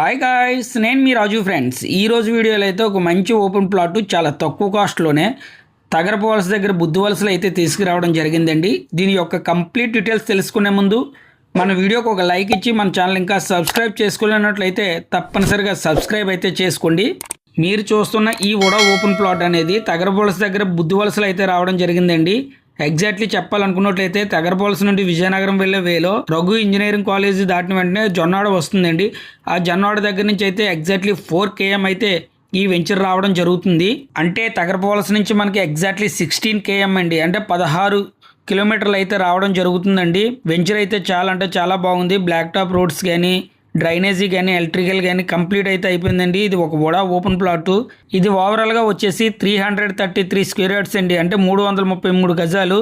Hi guys, నేను మీ రాజు friends. ఈరోజు వీడియోలో అయితే ఒక మంచి ఓపెన్ ప్లాట్ చాలా తక్కువ కాస్ట్లోనే తగరపు వలస దగ్గర బుద్ధి వలసలు అయితే తీసుకురావడం జరిగిందండి. దీని యొక్క కంప్లీట్ డీటెయిల్స్ తెలుసుకునే ముందు మన వీడియోకి ఒక లైక్ ఇచ్చి మన ఛానల్ ఇంకా సబ్స్క్రైబ్ చేసుకోలేనట్లయితే తప్పనిసరిగా సబ్స్క్రైబ్ అయితే చేసుకోండి. మీరు చూస్తున్న ఈ ఉడా ఓపెన్ ప్లాట్ అనేది తగరపు వలస దగ్గర బుద్ధి వలసలు అయితే రావడం జరిగిందండి. ఎగ్జాక్ట్లీ చెప్పాలనుకున్నట్లయితే తగరపోలసి నుండి విజయనగరం వెళ్ళే వేలో రఘు ఇంజనీరింగ్ కాలేజ్ దాటిన వెంటనే జొన్నాడ వస్తుందండి. ఆ జొన్నాడ దగ్గర నుంచి అయితే ఎగ్జాక్ట్లీ 4 km అయితే ఈ వెంచర్ రావడం జరుగుతుంది. అంటే తగరపోలసి నుంచి మనకి ఎగ్జాక్ట్లీ 16 km అండి, అంటే 16 కిలోమీటర్లు అయితే రావడం జరుగుతుందండి. వెంచర్ అయితే చాలా అంటే చాలా బాగుంది. బ్లాక్ టాప్ రోడ్స్ కానీ డ్రైనేజీ కానీ ఎలక్ట్రికల్ కానీ కంప్లీట్ అయితే అయిపోయిందండి. ఇది ఒక ఉడా ఓపెన్ ప్లాట్. ఇది ఓవరాల్గా వచ్చేసి 333 స్క్వేర్ యార్డ్స్ అండి, అంటే 333 గజాలు.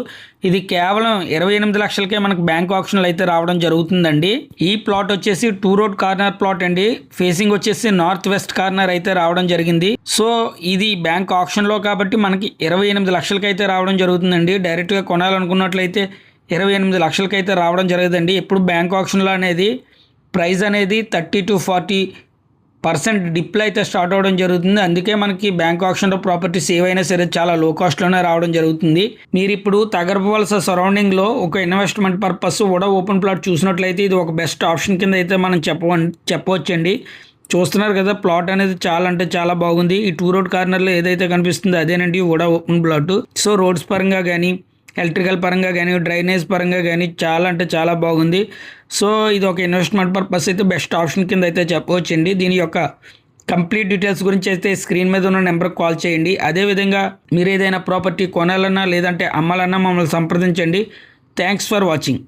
ఇది కేవలం 28 లక్షలకే మనకు బ్యాంక్ ఆప్షన్లు అయితే రావడం జరుగుతుందండి. ఈ ప్లాట్ వచ్చేసి 2 రోడ్ కార్నర్ ప్లాట్ అండి. ఫేసింగ్ వచ్చేసి నార్త్ వెస్ట్ కార్నర్ అయితే రావడం జరిగింది. సో ఇది బ్యాంక్ ఆప్షన్లో కాబట్టి మనకి 28 లక్షలకి అయితే రావడం జరుగుతుందండి. డైరెక్ట్గా కొనాలనుకున్నట్లయితే 28 లక్షలకి అయితే రావడం జరగదండి. ఎప్పుడు బ్యాంక్ ఆప్షన్లో అనేది ప్రైస్ అనేది 30 to 40% డిప్లో అయితే స్టార్ట్ అవ్వడం జరుగుతుంది. అందుకే మనకి బ్యాంక్ ఆప్షన్లో ప్రాపర్టీస్ ఏవైనా సరే చాలా లో కాస్ట్లోనే రావడం జరుగుతుంది. మీరు ఇప్పుడు తగరపు వలస సరౌండింగ్లో ఒక ఇన్వెస్ట్మెంట్ పర్పస్ కూడా ఓపెన్ ప్లాట్ చూసినట్లయితే ఇది ఒక బెస్ట్ ఆప్షన్ కింద అయితే మనం చెప్పవచ్చండి. చూస్తున్నారు కదా, ప్లాట్ అనేది చాలా అంటే చాలా బాగుంది. ఈ 2 రోడ్ కార్నర్లో ఏదైతే కనిపిస్తుందో అదేనండి కూడా ఓపెన్ ప్లాట్. సో రోడ్స్ పరంగా కానీ ఎలక్ట్రికల్ పరంగా కానీ డ్రైనేజ్ పరంగా కానీ చాలా అంటే చాలా బాగుంది. సో ఇది ఒక ఇన్వెస్ట్మెంట్ పర్పస్ అయితే బెస్ట్ ఆప్షన్ కింద అయితే చెప్పవచ్చండి. దీని యొక్క కంప్లీట్ డీటెయిల్స్ గురించి అయితే స్క్రీన్ మీద ఉన్న నెంబర్కి కాల్ చేయండి. అదేవిధంగా మీరు ఏదైనా ప్రాపర్టీ కొనాలన్నా లేదంటే అమ్మాలన్నా మమ్మల్ని సంప్రదించండి. Thanks for watching.